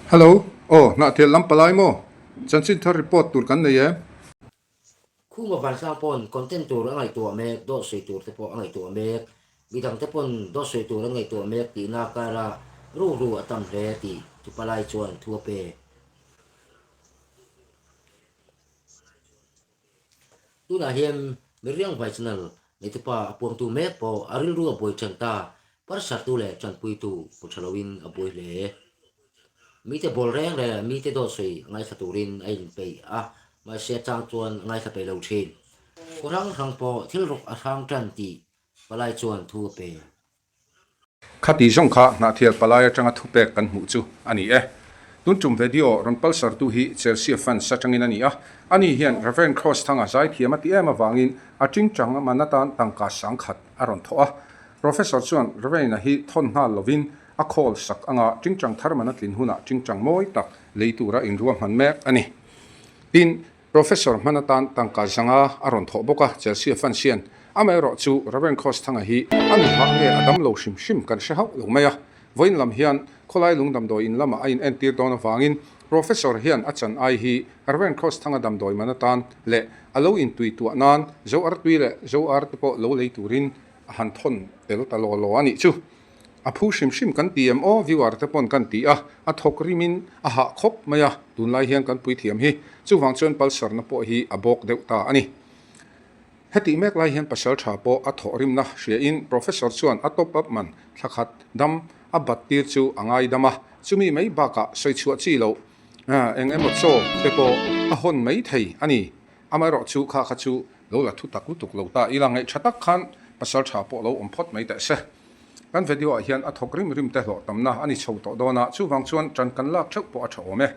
Hello. Oh, na thiệt lắm palai mo. Chan sin thar report tur kan nei e. Khu mà van sang pon content tur angai tu me do sei tur te po angai tu me bidang te pon do sei tur angai tu me ti na kara ru atam re ti tu palai chuan thua pe tu na hiam meriang vaisnal ni te pa apong tu me po aril ru apoi chan ta par sa tu le chan pui tu pu chalawin apoi le mi te bol reng le mi te do sei ngai sa turin ai pe a ma se chang chuan ngai sa pe lo thin ko rang rang po thil ruk a rang tran ti palai chuan thua pe Khati jong kha na thiat palai atanga thupe kan mu chu ani e. Tun chum video ron pal sar tu hi Chelsea fan sa changin ani a. Ani hian Raven Cross thanga zai thiam ati ema wangin a ching chang manatan tangka sang khat aron tho a. Professor chuan Raven hi thon na lovin a call sak anga ching chang thar manatlin huna ching chang moi tak leitura in ruam han mek ani. Tin Professor Manatan tangka zanga aron tho boka Chelsea fan sian amero chu Raven Cross thanga hi an ha nge adam lo shim kan she hau lo maya voin lam hian kholai lungdam do in lama ain entir don wangin Professor hian achan ai hi Raven Cross thanga dam doi manatan le alo in tui tu nan zo ar tui le zo ar po lo le turin han thon tel ta lo ani chu a phu shim kan TMO viewer te pon kan ti a thok rimin a ha khop maya tun lai hian kan pui thiam hi chu wang chon pal sar na po hi a bok deuta ani heti mek lai hian pasal tha po a thorim na hria in professor chuan a top up man thakhat dam a bat tir chu angai dama chumi mai ba ka soi chu chi lo eng emo cho te po a hon mai thei ani amaro chu kha kha chu lo la thu taku tuk lo ta ilangai thatak khan pasal tha po lo phot mai ta se kan video a hian a thokrim rim te lo tamna ani chho to dona chu wang chuan tran kan lak thak po a thaw me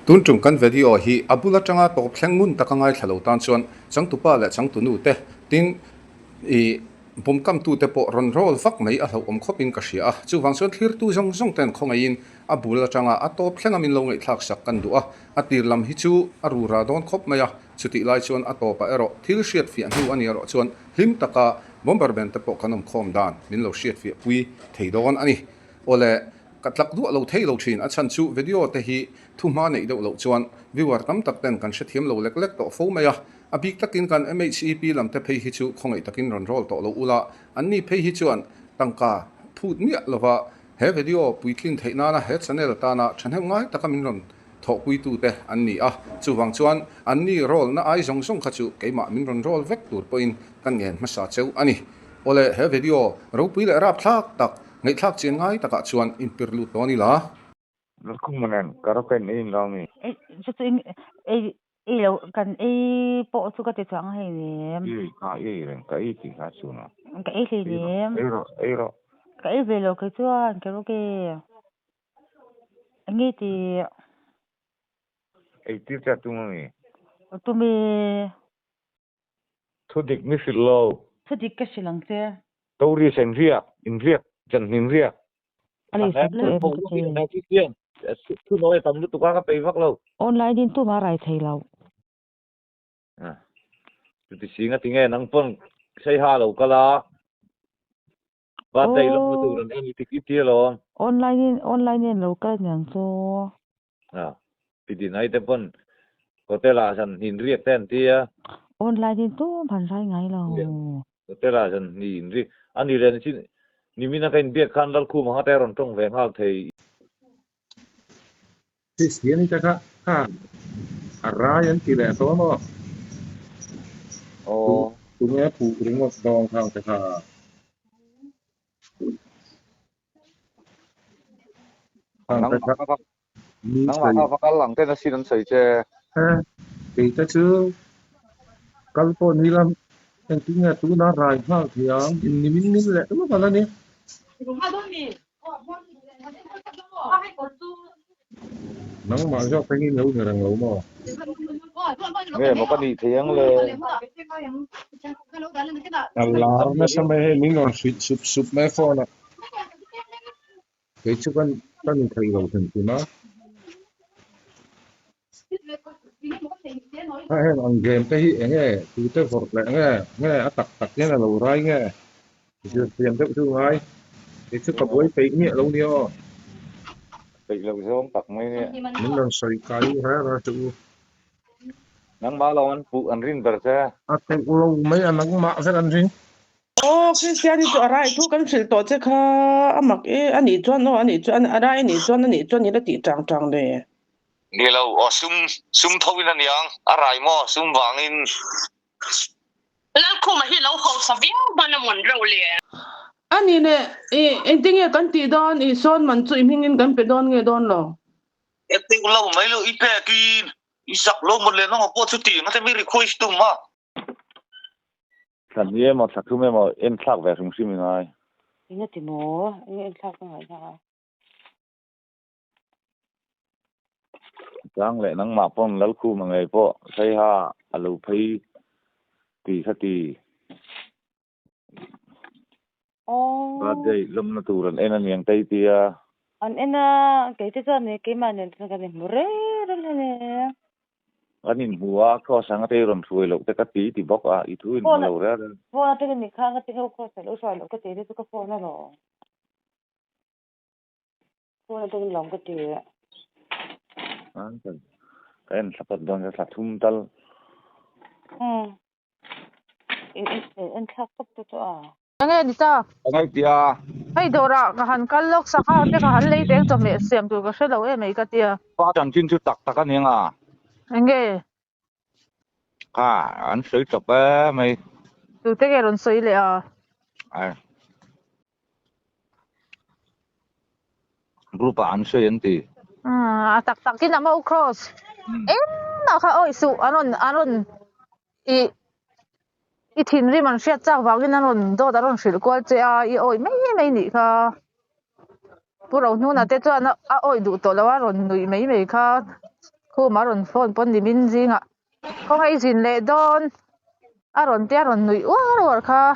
tun tum kan video hi abula changa to thlengmun takangai thalo tan chuan changtupa le changtunu te tin i bomkam tu te po ron rol fak mai a hlo om khopin ka hria chu wang chuan thlir tu jong ten khongai in abula changa a to thlengamin lo ngai thlak sak kan du a tir lam hi chu a ru ra don khop maya chuti lai chuan a to pa ero thil hriat fi an hu ani ro chuan hlim taka bomber ben te po kanom khom dan min lo hriat fi pui theidon ani ole katlak du lo thei lo thin a chan chu video te hi thu ma nei do lo chuan viewer tam tak ten kan hrethiam lo lek to fo maya a big takin kan MHEP lam te phei hi chu khongai takin ron rol to lo ula anni phei hi chuan tangka phut mi lova he video puitlin theina na he channel ta na thanhem ngai takamin ron tho pui tu te anni chu wang chuan anni rol na ai jong kha chu keima min ron rol vek tur poin kan ngen ma sa cheu ani ole he video ro pui le rap thak tak ngai thak chen ngai taka chuan impirlu to ni la Kumanan karapen in longi. Just lo kan po su ka te chang hai ni Ren ka ti ka suna. ka le ni Ero. ka velo ka chuan ka ro ke ngi ti Ti cha tu mi. tu me Thodik mi silo. thu dik ka silang te Tori sen ria, in ria, jan nin ria. ani sa tu em ka te Tu nói tầm tu ka pe vak lo. online din tu ma rai thei lo Tu ti singa tinge nang pon sei ha lo kala. Ba dai lo tu ran ani ti lo. online lo ka nyang so Pi di nai te pon hotela san nin ria ten tia. online din tu ban rai ngai lo Hotela san nin ri ani ren sin ni mina kain biak khan dal khu ma ha te ron tong ve hal thei. Sisian ka arayan tila to mo tunya pu ringo dong thang ka Nang ma ka lang te na sinan sai che thì ta chưa kalpo nilam yang tinggal tu na rai ha yang ini min le tu mana ni nang ma jo pengen lâu người lâu mo nghe mà có đi thiang le Allah na sampai ni non sup me phone cái chú con thấy lâu thần tu na hay on game cái nghe tu te for le nghe tak nghe là lâu rai nghe chưa tiền te tu ngai cái chú có bối pe nghe lâu nhiều tây lâu số tặc mấy mình là sợi cái ra chú nắng ba lâu anh phụ anh rin bờ xe à tết lâu mấy anh nắng mạ sẽ ăn gì Oh, Christian itu arai tu kan sil to che kha amak e ani chuan no ani chuan arai ni chuan ni la ti tang tang le. đi lâu ở sum sum thâu in anh yang à rai mo sum vàng in lan khu mà hi lo ho sa viau bana mon ro le Ani ne ending e kan ti don I son man chu hingin kan pe don nge don lo. em tiêu lâu mấy lâu ít pe kin isak lâu một lần nó có chút tiền nó sẽ bị request tung mà thằng em mà thằng chúng em mà em thắc về sum sim này Ina ti mo, en thak na ha. chẳng lẽ nắng mà phong lâu khu mà ngày po thấy ha alo thấy tì sát tì Oh. và đây lâm nó tù rồi em ăn miếng tây tia An ena ke te kan ke man en kan mo re ne. anh nhìn hùa có sáng tây rồi xuôi lộc tây cắt tí thì bóc à ít thôi mà lâu ra Phone na te ni khang te ho ko sa lo sa lo ka te te ka phone na lo. Phone na te long ka te. cái anh sắp đón ra sắp thum tal En thak ka to a. Nghe đi ta ngay tia hay đồ ra cái hắn cắt lốc sắc hao cái hắn lấy tiếng trong miệng xem tụi cái đâu em mấy cái tia phát triển chính thức tắc anh em à nghe anh sấy chụp á mày tụi cái lần suy lệ à à grup anh sấy anh tí tak cái nào mau cross em nào khai ơi su anon i thiên ri man siết chắc vào cái anon đó anon sửa qua chơi à i ơi mấy nị kha bữa đầu nu na tết cho nó à ơi đủ tổ là anon nụi mấy kha khu mà anon phone pon đi min gì ngạ không ai xin lệ don anon tia anon nụi quá kha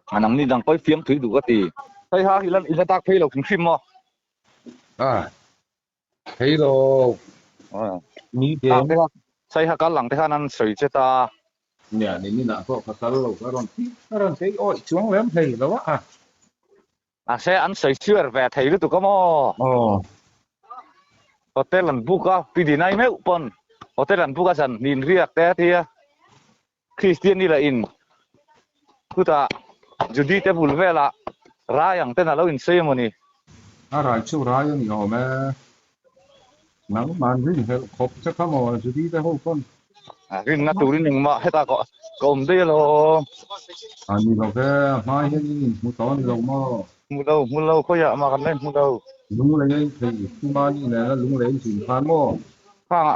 anh đi đang coi phim thủy đủ cái tí thấy ha ilan tak phê lộc sum sim mà à thấy rồi mi tiền sai ha kalang te hanan soi che ta nhà này mình đã có phát lâu cái thấy ôi xuống lắm thầy đó à a se an soi sure ve thei lu tu ka mo ồ hotel an buka pidi nai me upon hotel an buka san nin riak te thia christian ni la in kuta judi te bul vela ra yang te na lo in ceremony à rồi chú ra những nhỏ mà nắng màn gì hết khóc chắc không mà chú đi tới hôm con rin na turin ning ma heta ko kom de lo à nhìn vào cái mai cái gì một tao nhìn vào mà mu lo ko ya ma kan len mu lo lúng lấy thì chúng ta như này là lúng lấy chỉ phan mò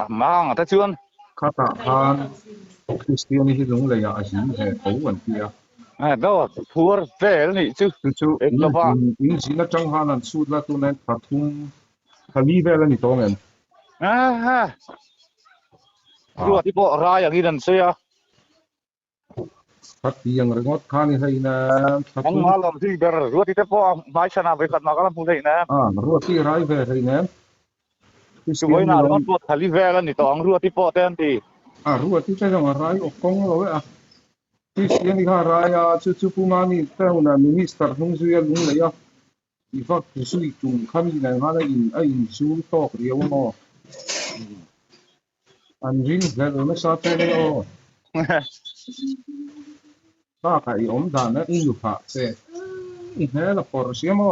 ma ta chuan khát tạ phan Christian thì lúng lấy à chỉ hệ khẩu vấn kia do poor ve ni chu chú em lo ba in chỉ là trong hàng là suốt là tụi này phát thùng khali về là nhỉ tao nghe ha ruột ti po ra yang idan se ya phát tiếng rồi ngót khan thì na phát ang thùng malam si ber ruột ti te po mai sana be kat ma kala pu dei na à rồi thì rai về thì nè su voi na ron po thali ve la ni to ang ruột ti po ten ti à rồi thì cái dòng rai ở công rồi à Christian thì rai à chú pumani theo là minister không duy lúng lấy à thì phát thì suy chung khami này mà là in su to điều mà anh riêng cái rồi nó sao thế đó ta cái ông ta nó in được phạt xe in thế là Porsche mà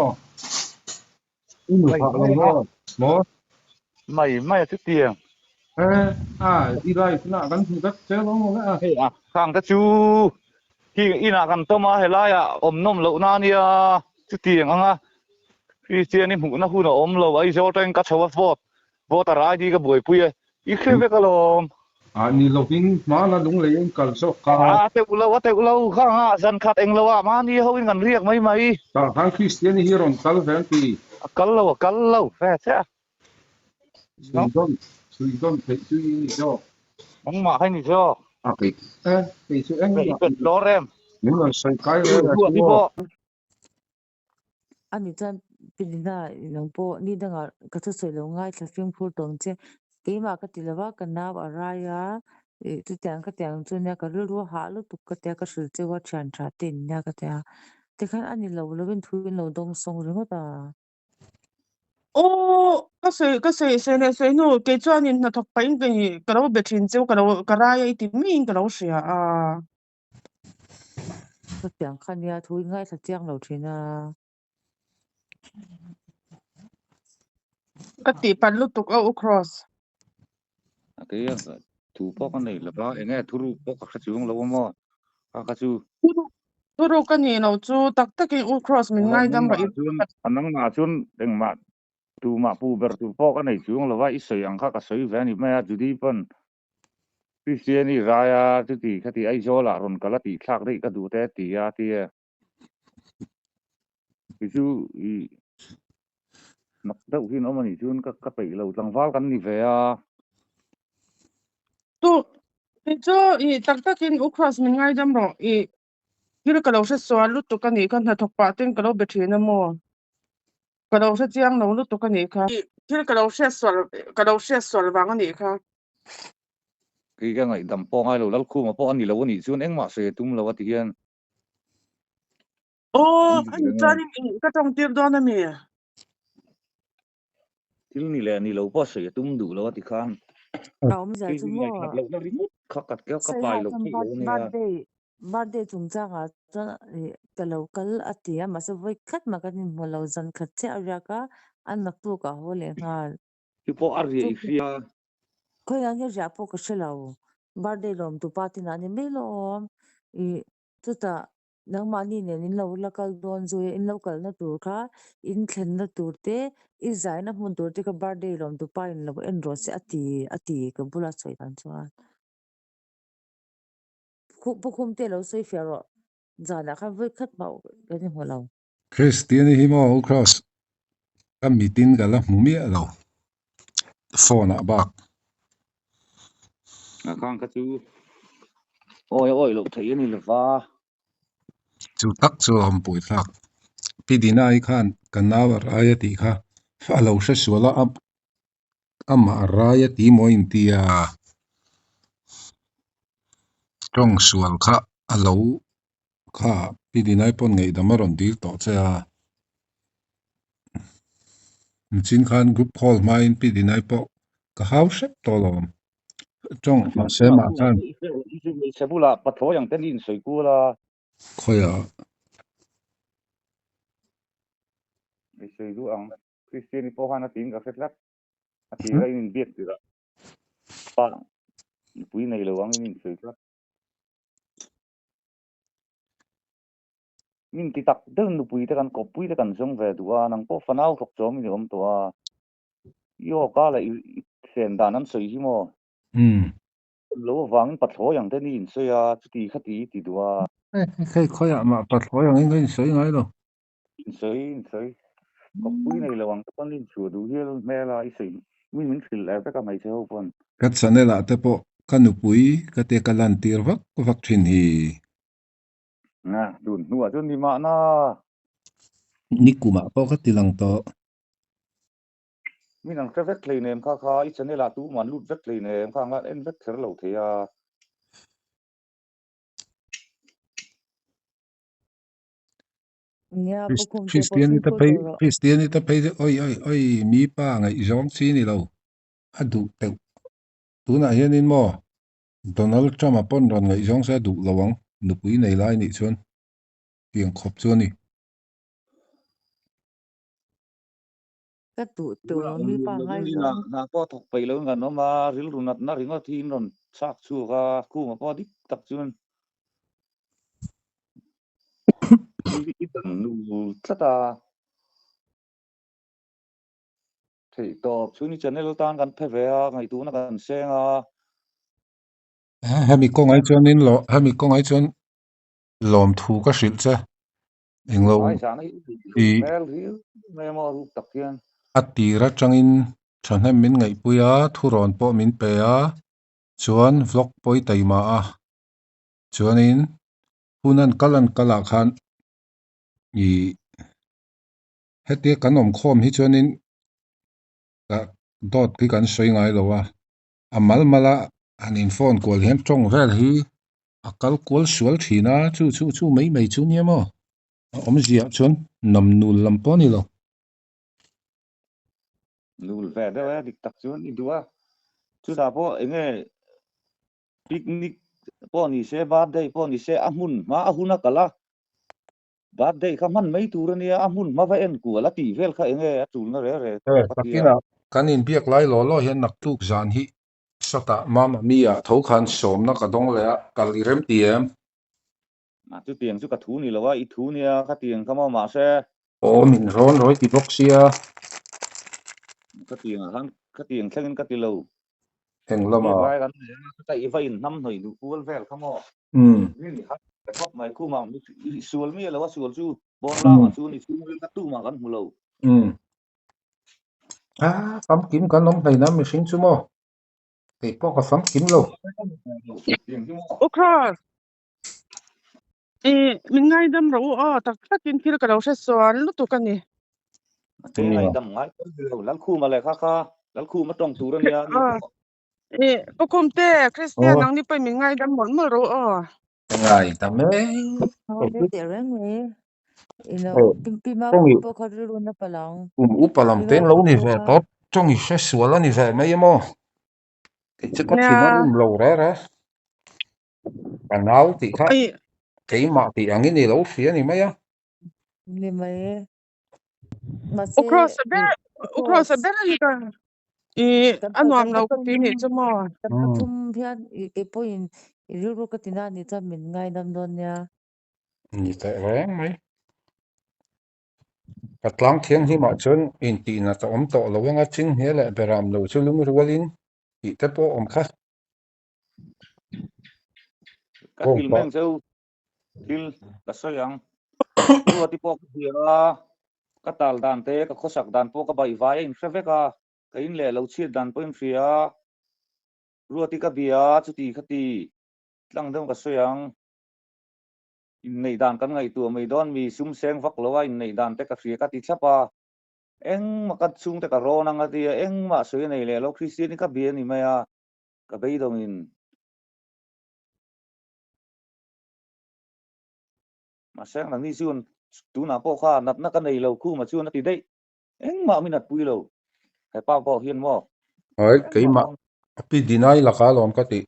in được phạt rồi mà mai tu tiang đi lại thì là gắn thùng đất chế đó mà hey khang ta chu ki ina kan to ma hela ya om nom lo na ni a tu tiang anga christian ni mu na hu no om lo ai zo teng ka chawa vot ara di ka boi pui i khre ka lom ni loving mà là đúng lấy anh cần số cả te ulo khang a zan khat eng lo ma ni ho in kan riak mai ta thằng Christian hi ron tal ven ti kal lo fe cha suy don thấy suy cho ang ma hai ni zo à cái suy anh be ipet lo rem nếu là sai cái ruột rồi ti po Ani chan pinina longpo ni danga kathu soi lo ngai thafim phur tong che keima ka tilawa kana araya tu tyang ka tyang chu nya ka ru ha lu tu ka te ka sul che wa chan tha tin nya ka te te khan ani lo lovin thuin lo dong song ringo ta ô cái này nó cái cho nên nó thọc phải cái đâu bị thiên chiếu cái ra ấy thì mình cái đâu xia à Thật tiếng khăn ya thui ngay thật tiếng đầu trên à. cái tỷ pan lúc tục ở cross cái thủ bóc cái này là bao anh nghe thủ bóc các chú lâu mà các chú tôi đâu cái này nào chú tắc cái ở cross mình ngay đâm rồi anh mà chun đừng mà tu mà pu ber tu bóc cái này chú lâu vậy sợi anh các sợi về này mà chú đi phân Christian ni raya chú thì cái thì ai cho là rồi cái là thì khác đấy cái đủ thế thì à thì cái chú nắp đâu khi nó mà nhỉ chun các bảy lâu tăng vào cái này về à tôi cho tắc cái ở cross mình ngay đâm rồi cái đâu sẽ xóa lúc tục cái này cái nó thọc phải tên cái đâu bị thiên mà cái đâu sẽ giang đâu lúc tục cái này cái đâu sẽ xóa vàng cái này cái ngày đầm po ngay lâu lắm khu mà po anh đi lâu nhỉ chun anh mà sẽ tum lâu thì hiện ô anh cho nên cái trong tiệm đó là gì til ni lâu po sẽ tum đủ lâu thì khan Đâu bây giờ cái chúng ngày mua gặp lâu nó remote khắc cắt kéo các say bài hai lâu trăm khi lâu này birthday chúng ta à cho cái lâu cái ati mà sẽ với khách mà cái một lâu dân khách sẽ ra cả anh mặc tu cả hồ lên ha cái po ari phía khơi anh nhớ ra po cái sẽ lâu birthday lom tu party na ni mấy lom tu ta nang mani ne in lâu là cái don rồi in lâu cái nó tu cả in khen nó tu te in giải nó muốn tu te cái birthday lom tu pa in lâu en ro sẽ ati cái bula soi tan chuan bukum te lo soi fero zana kha voi khat mau cái ni holo Christian hi mo cross ka meeting gala mumi alo phone abak khan cái chú ôi lâu thấy này là va chu tak chu am pui thak pidina I khan kanawa raya ti kha alo se suala ama raya ti mo intia trong sual kha alo kha pidina pon ngei damaron dir to cha chin khan group call main pidina po ka house to lom trong ma se ma khan sẽ bu là bắt thối yang tên in soi cua là khoya cái soi du ang Christian po hana tin ka phết lắc thì cái in biết được đó pa quý này lâu ang in soi lắc min ti tak đơn nu pui te kan ko pui te kan zong về dua nang po fanau thok chom ni om to yo ka la sen dan an soi hi mo lo wang pat thối yang tên in soi a chu ti khati ti dua cái khoya ma pat khoya ngai soi ngai lo in soi có quý này là bằng con linh chùa đủ hiếu mẹ là ý sĩ mình chỉ là tất cả mấy chế hậu phần kat sanela te po kanupui kate kalan tir vak thin hi nè đùn nua cho đi mà na nikuma po ka tilang to mình đang vết lấy nệm kha kha ít cho nên là tú mà lút vết lấy nệm kha ngã em vết khởi lâu thế à nya bukum te Christian posin ta ko pay to Christian ta pay oi mi pa ngai zong chi ni lo adu te tu na hian in mo Donald Trump apon ron ngai zong sa du lawang nupui nei lai ni chuan piang khop chuan ni cái tụ mi pa ngai na zong na po thọc bay lâu ngàn nó mà ril runat na ringa thi non sak chu ga ku mà po dik tak chuan ít tận nu tất à thì to chú ni channel tan kan phe ve ngai tu na kan seng ha mi ko ngai chuan in lo ha mi ko ngai chuan lom thu ka hril cha englo ai sa nai i mel hi me mo ru tak hian atira tangin thanhem min ngai puya thuron po min pe a chuan vlog poi taima a chuanin hunan kalan kala khan i heti kanom khom hi chuanin ka dot ki kan soi ngai lo a amal mala anin phone call hian tong vel hi akal kol sual thina chu mai chu ni mo om zia chuan nam nul lam po ni lo lul ve de dik tak chuan I dua chu da po enge picnic po ni se birthday po ni se amun ma ahuna kala birthday kha man mai tur ania amun ma va en ku ala ti vel kha enge atul na re patia takina kanin biak lai lo lo hian nak tuk zan hi sata mama mia tho khan som na ka dong le kal irem tiem ma chu tiang chu ka thu ni lawa I thu nia kha tiang kha ma se o min ron roi ti boxia kha tiang han kha tiang thlengin ka ti lo heng mi lama vai kan ta I vai in nam noi du kul vel kha mo ni ha khop mai khu ma sual mi lawa sual chu bon la ma chu ni chu ka tu ma kan mulo fam kim kan nom thei na mi sing chu mo ti po ka fam kim lo Ukras. Mình ngay đâm rồi tắc tắc in khi cái đầu sẽ xóa lúc tụ cái này. te ngai dam ngai lal khu ma le kha kha lal khu ma tong tur ania ni Bố cùng tê Christian năng đi phải mình ngay đâm món mà rồi ngai ta me Thôi để tiền rồi nghe. Pima trong po kho ru na palang. upalam ten lo ni ve tot trong I se suala ni ve mai mo ti che ka thina Nha. lo ra kanau ti kha Ai cái mà thì anh ấy đi lâu phía này mấy á Ni mai mase Ukras a better you can. Ano am lau ka tini mo. Patum hian ke point ru ka tina ni cha min ngai dam don ya. như thế vậy mấy cái lăng thiên hi mà chân in tì na ta om to lo nga ching he la beram lo chu lung rualin I te po om kha ka oh til pa meng cheu til ka soyang ruwa ti pok dia ka tal dan te ka khosak dan po ka bai vai in feveka ka in le lo chi dan po in fia ruwa ti ka bia chu ti khati tlang dong ka soyang in nei dan kan ngai tu mai don mi sum seng vak lowa in nei dan te ka fia ka ti chapa eng ma ka chung te ka ro na nga ti eng ma soi nei le lo christian ka bia ni maya ka bei dong in mà sáng là ni chuan tu na po kha nat na ka nei lo khu mà chuan ti dei eng ma mi nat pui lo hai pa po hian mo ấy cái mà pi dinai là cả lom cái ti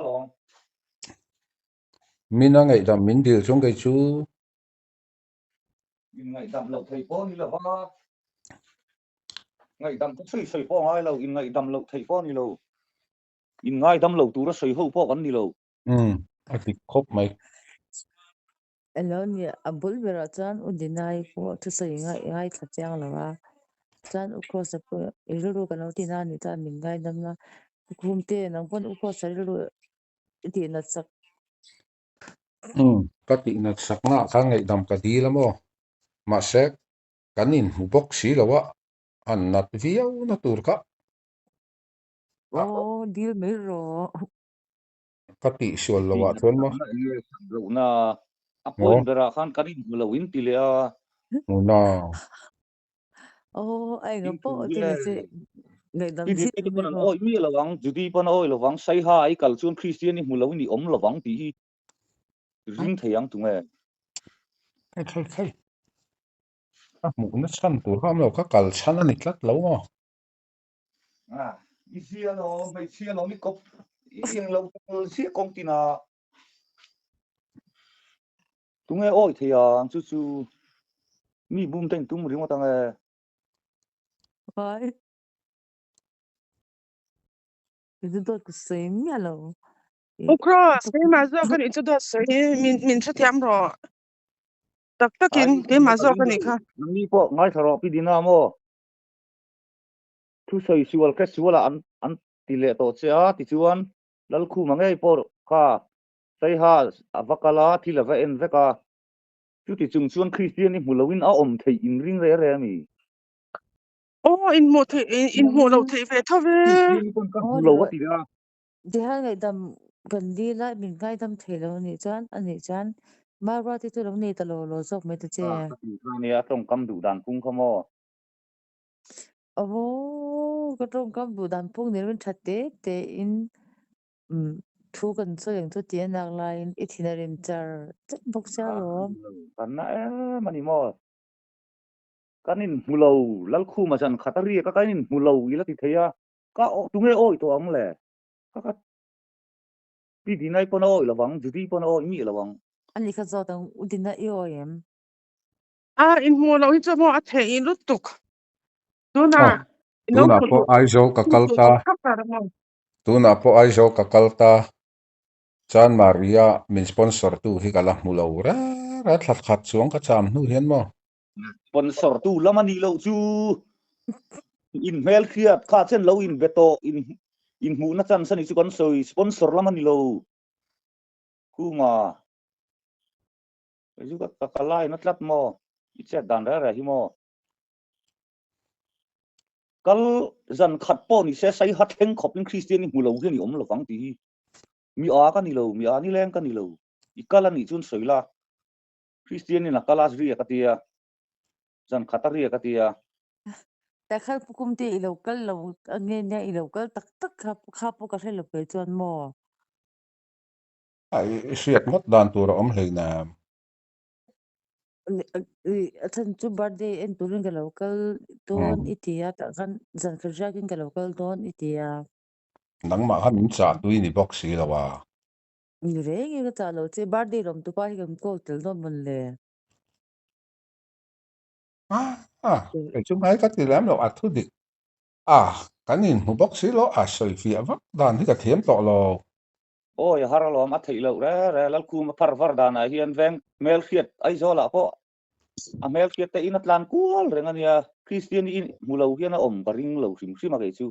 long min na ngai dam min dil chung cái chu in ngai dam lo thei po ni lo ba ngai dam ko soi soi po ngai lo in ngai dam lo thei po ni lo in ngai dam lo tu ra soi ho po kan ni lo a ti khop mai Alon ya abul bera chan u dinai ko tu sai ngai tha chang la wa. Chan u cross po ru ka no tina ni cha min ngai dam na. Kum te nang pon u cross ru ti na sak. cái ti na sak na kha ngai dam ka di la mo ma se kanin hu box si lo wa an nat viau na tur ka Oh deal me ro. cái ti sual lo wa thon mo lo na oh apoin bera khan kanin lo win ti le na Oh ai in ngapo tu ti le ni se ngai dam pi di si te me pan ro. oi mi lo wang judi pan oi lo wang sai ha ai kal chuan christian ni mu lo ni om lo wang ti hi ring theyang tu nge kai mu na san tur ham lo ka kal san ani tlat lo mo isia lo mai sia lo ni kop in lo sia kong tina tu nge oi theyang chu chu mi bum teng tum ring ta nge Ai itu to ku sai mi lo. Ukras cái mà do cái này cho đó sẽ mình sẽ tiêm rồi. Tắc tắc ai in cái mà do cái này kha. mi po ngai tharo pi dina mo thu soi sual ka suala an ti le to cha ti chuan lal khu ma ngai po kha sai ha avakala thi la va en veka chu ti chung chuan christian ni mulawin a om thei in ring re mi In một thì in một đầu thì về thôi về. christian kon ka Oh lo wa ti da di ha ngai dam kan di la min ngai dam thelo ni chan ani chan ma ra ti tu lo ni ta lo sok me te che. ka ti ni a tong kam du dan pung khamo Oh ka tong kam bu dan pung ni rin thatte te in thu kan so yang tu ti nak lain itinerin char chat bok cha lo. kan na mani mo kanin mulau lal khu mà dần khatari ka kanin mulau ila ti theya ka tunge oi to ang le ka pi di nai pono oi lawang judi pono oi mi lawang ani kha zo tang udina iom in mo lo hi chu mo a the in lut tuk tu Oh, na tu na po ai zo kakalta, tu na po ai zo kakalta. Chan Maria min sponsor tu hi kala mulo ra thlat khat chuang ka cham nu hian mo. sponsor tu lamani lo chu in mel khiat kha chen lo in beto in mu na chan sani chu kan soi sponsor lamani lo ku nga ju ka kalai na tlat mo iche dan ra hi mo kal zan khat po ni se sai hat heng khop in Christian ni mulo hi ni om lo wang ti mi a ka ni lo mi a ni leng ka ni lo ikala ni chun soila Christian ni na kalas ri ka tia zan khatari ka tia ta khal pukum ti local lo ange ne local tak tak kha pu ka hrelo pe chuan mo Ai siat mot dan tur om hleina. athan chu birthday en turin ga local don itia ta kan zan kharja kin ga local don itia Nang ma han min cha tu ni box si lawa. ni re nge ga cha lo che birthday rom tu pa hi gam ko tel don mon le Chung ai ka ti lam lo athu dik. Kanin mu box si lo soi fi avak dan hi ka thiam to lo. ôi hara lo ma thei lo re lal ku ma far dana hian veng mel khiat ai zo la po a mel khiat te in atlan kual rengania Christian in mulo hian a om baring lo sim sim ma chu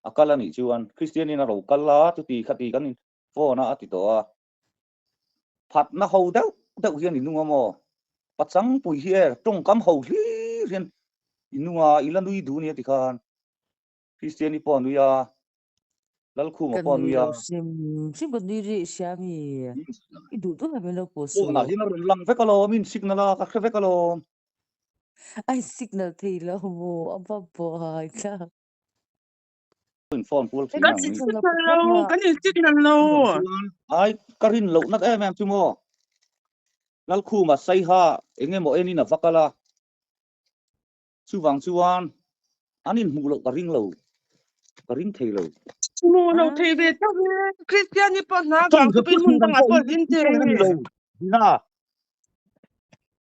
akala ni chuan Christian in a ro kala tu ti khati kan fo na ati to a phat na ho deuh hian in nunga mo pachang pui hi tong kam ho hi hian inunga ilanui du ni ti khan Christian ni po nuya lal khu ma kan po ni nuya lo sim kan ni ri siami i du tu ha me lo po po na su hian a ron lang vekalo min signal a ka vekalo ai signal thei lo mo aba bo hai ka phone pul kan thina ngi signal signal pakhat lo na kan signal lo ai karin lo nak em chu mo lal khu ma sai ha enge mo eni na vakala chu wang chuan anin hu lo karing thei lo mo lo the ve ta Christian ni pa na chong gang se tu pu bin mun sin kan bang po atol din te ni lo na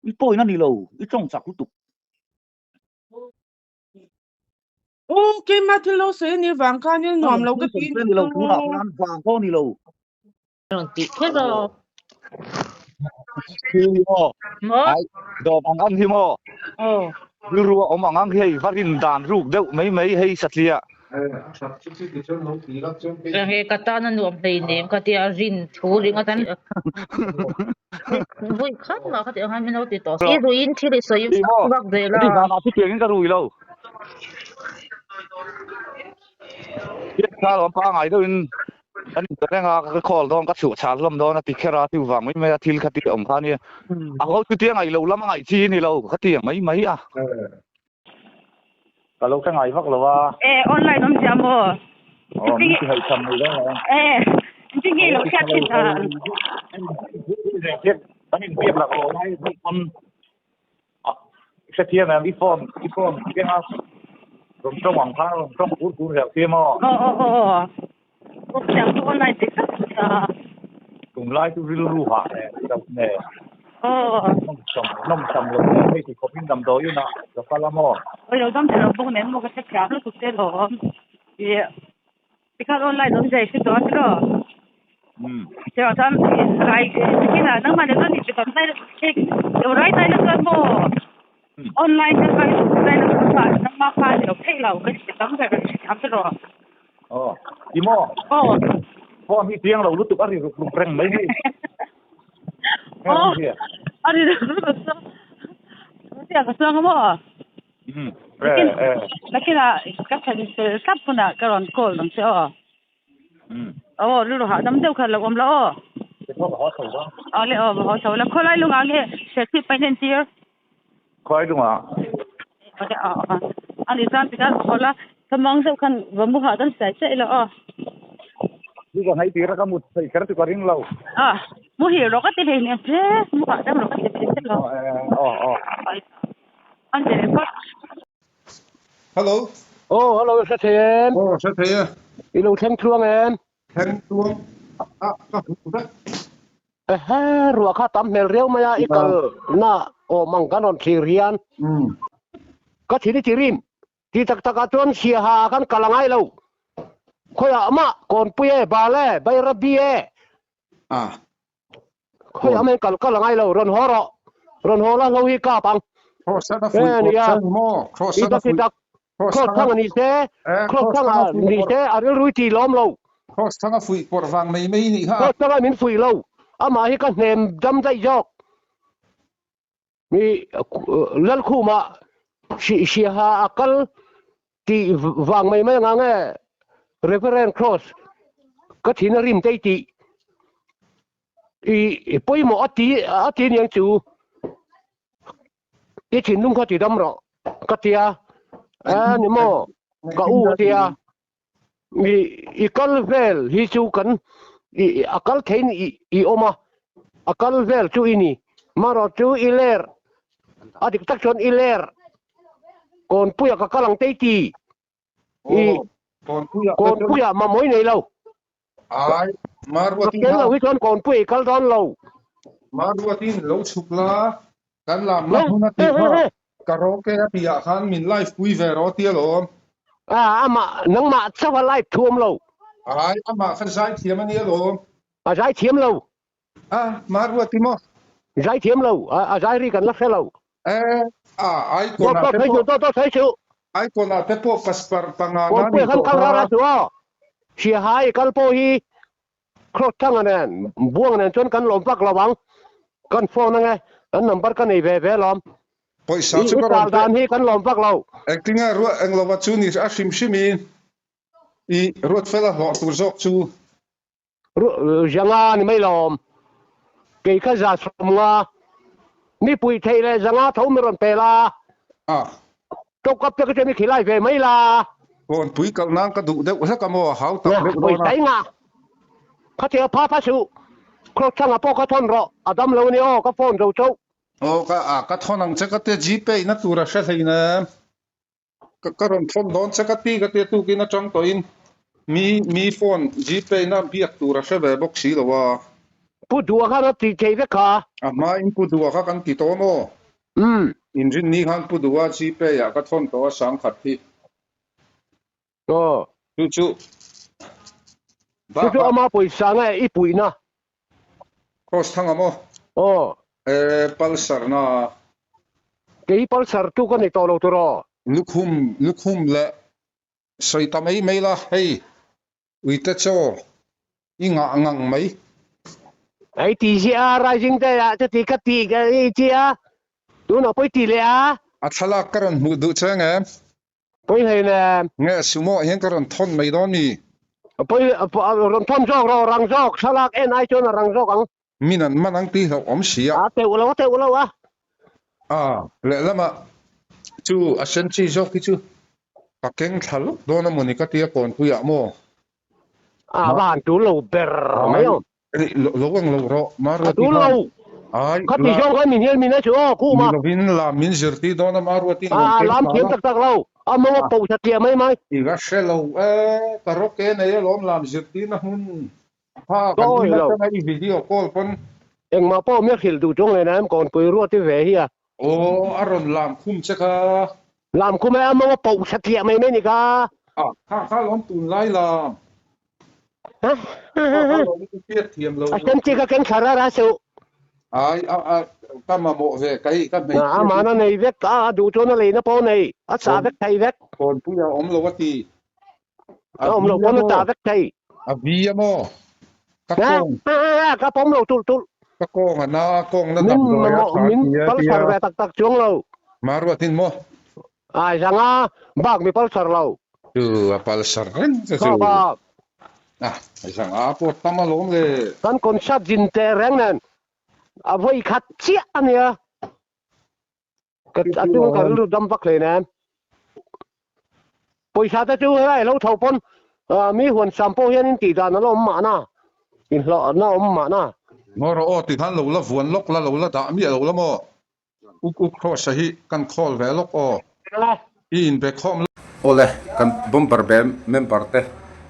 i po ina ni lo i chong chak tu ke ma tin lo se ni wang ka ni nom lo ka tin ni lo tu na kan wang ko ni lo ti ke ro hi mo mo ai do bang an hi mo oh ru om ang hei varin dan ruk deuh mấy hei satlia la he kata na nuam dei nem ka ti a rin thu ring atan vui khat ma khat ha mi no ti to i ru in thi le so im hi mo bak de la đi ra na tu tiếng cái rùi lâu biết sao lo pa ngai đâu in anh cái nga cái call đó cái sự chán lắm đó là tì khera tiêu vàng mấy mấy thil khát tiệm khá nia à có cái tiếng ngày lâu lắm ngày chi ni lâu khát tiệm mấy à cái lâu cái ngày vắt là wa online nom jam mo mình chỉ hay chăm người đó ji ngi lo khat ti ta biết anh in biết là rồi hay con sẽ thiệt là đi phone cái nga trong hoàng thang trong cuốn hiểu thiệt mà ko jam ko online ti ta cùng lại tu rilu hả nè trong nè nông trồng rồi đây thì có pin đầm tối nữa rồi pha lamo oi lo dam thero bo nem mo ka ta lo tu te lo ye ti ka online nom jai si to tro te wa tan rai ki na nang ma de ni ti kan sai yo rai tai la mo online ka kai sai la ka nang ma ka lo thei lo ka ti tam ka am tro imo phone mi tiếng đầu lúc tụi ăn rục reng mấy cái ari ti ka so mo lakin ka sa sap kuna karon call nang se lu ha dam deu kha lo om lo le ho so la kholai lu ngang he se ti painen tier khói đúng không ani san ti ka khola kamang deu khan vamu ha dan sai se lo đi còn hay tiếng ra một thầy cái tụi có riêng lâu mu hi ro ka ti le ne se mu ka dam ro ka ti se lo anh để có hello hello sa then sẽ thấy ilo thang thuang em thằng tuông ha ruwa kha tam mel reu maya ikal na o mangkanon sirian ka thini tirim ti tak tak atun sia ha kan kalangai lo khoya ama kon puye bale bay rabie khoya ama kal kalangai lo ron hora lo hi ka pang cross đã phui cross mo cross đã phui cross thang ni se cross thang ni se aril rui ti lom lo cross thang phui por vang mấy nị ha cross thang min phui lo ama hi ka nem dam dai jok mi lal khu ma si ha akal ti wang mai nga nge reference cross ka thina rim tai ti i poi mo ati niang chu i thin nung kha ti dam ro ka tia ni mo ka u tia i kal vel hi chu kan i akal thein i oma akal vel chu ini maro chu iler adik tak chon iler kon puya ka kalang tei ti kon puya ma moi nei lo ai marwatin kel lo hi chon kon pui kal don lo marwatin lo chukla kan lam na huna ti ha karaoke apia khan min live pui ve ro ti lo ama nang ma chawa live thuam lo ai ama khan sai thiam ani lo zai thiam lo marwatin mo zai thiam lo zai ri kan la fe lo ai ko na te po to sai chu ai ko na te po paspar panga kon na pui ni kan to kal ra chu si hai kal po hi krot thang anen buang anen chon kan lom pak lawang kan phone nge an number kan ei ve lom poisa chu ka ko dan hi kan lom pak lo acting a ro ang lo chu ni a shim I rot fela ho tu zok chu zanga ni mai lom ke ka za somnga ni pui thei le zanga thau mi ron pe la to kap te ka ni khilai ve mai la kon pui kal nang ka du de sa ka mo hau ta de pui tai nga ka te pa su kro changa po ka thon ro adam lo ni o ka phone zo chau ka thonang che ka te gpay na tura sha theina ka ron thon don che ka ti ka te tu ki na chang to in mi phone gpay na biak tura sha ve box si lo wa pu du ka na ti thei ve kha ma in pu du ka kan ti to mo injin ni han pu du wa gpay ya ka thon to sang khat thi chu ama pui sang ai pui na cross thang amo pulsar na ke pulsar tu ka ni to lo tu ro lukhum le soi ta mai la hei ui ta cho inga ngang mai ai ti sia rising te ya te ti ka ti ga i chia tu na poi ti le a thala karon mu du chang em poi hei na nge sumo hian karon thon mai don ni poi ron thon jok ro rang jok salak en ai chon rang jok ang minan manang ti lo om sia te ulo le lama chu asen chi jok ki chu pakeng thal do na moni ka tia kon pu ya mo ban tu lo ber mai lo wang lo ro mar tu lo ai ka ti jok ka min hel min na chu ku ma min la min zirti do na marwati lam thiam tak lo ama wa po sa tia mai i ga shelo karaoke ne lom lam zirti na hun kan na video call pon eng ma po me khil du chong le na em kon pui ru ti ve hi aron lam khum che ka lam khum ai ama wa po sa tia mai ni ka kha lom tun lai la asen chi ka ken khara ra su ai ka ma mo ve kai ka me ma na nei vek ka du cho na le na po nei a sa vek thai vek kon pu ya om lo wati om lo kon ta vek thai a vi mo ka pom lo tul ka kong na min pal sar ve tak chuang lo marwatin mo ai janga bak mi pal sar lo pal sar ren janga po tamalom le kan kon sat jin te reng nen a voi khat chia ania ka atu ka lu dam bak le nan poi sa ta chu hai lo thau pon mi huan sampo hian in ti da na lo ma na in lo na ma na ngoro o ti than lo la vuan lok la lo la da mi lo la mo cross hi kan call ve lok o in be khom ole kan bomber bem member te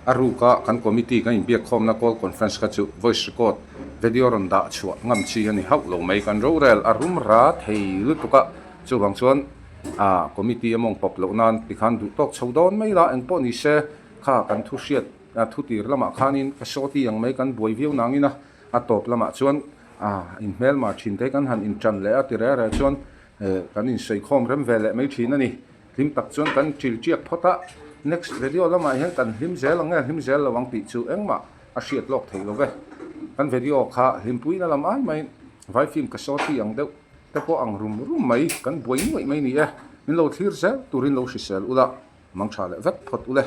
aruka kan committee kan in be khom na call conference ka chu voice record video ron da chua ngam chi ani hau lo mai kan ro rel arum ra thei lu tuka chu bang chuan committee among pop lo nan pikhan du tok chodon mai la eng po ni se kha kan thu hriat thu tir lama khanin ka shoti yang mai kan boi viu nangina a top lama chuan in mel ma thin te kan han in tran le a tire ra chuan kan in sei khom rem vele mai thin ani lim tak chuan kan til chiak phota next video lama hian kan hlim zel anga hlim zel lawang ti chu engma a hriat lok thei lo ve kan video kha hlim pui na lam ai mai vai film ka shoti ang deuh te po ang rum mai kan boi mai ni e min lo thlir zel turin lo hrisel ula mang tha le vet phot ule